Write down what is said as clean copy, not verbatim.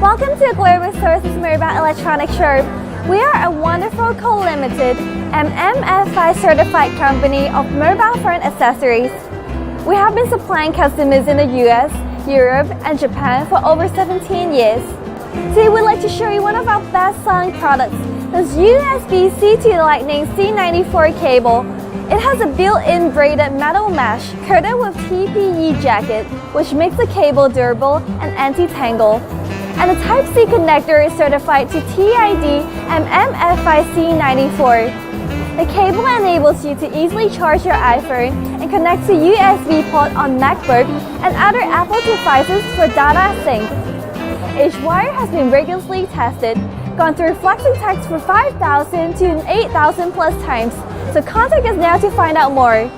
Welcome to Global Sources Mobile Electronics Showroom. We are a wonderful co-limited MMFI certified company of mobile phone accessories. We have been supplying customers in the US, Europe and Japan for over 17 years. Today we'd like to show you one of our best-selling products, this USB-C to Lightning C94 cable. It has a built-in braided metal mesh coated with TPE jacket, which makes the cable durable and anti-tangle. And the Type-C connector is certified to TID MMFI C94. The cable enables you to easily charge your iPhone and connect to USB port on MacBook and other Apple devices for data sync. Each wire has been rigorously tested, gone through flexing tests for 5,000 to 8,000 plus times, so contact us now to find out more.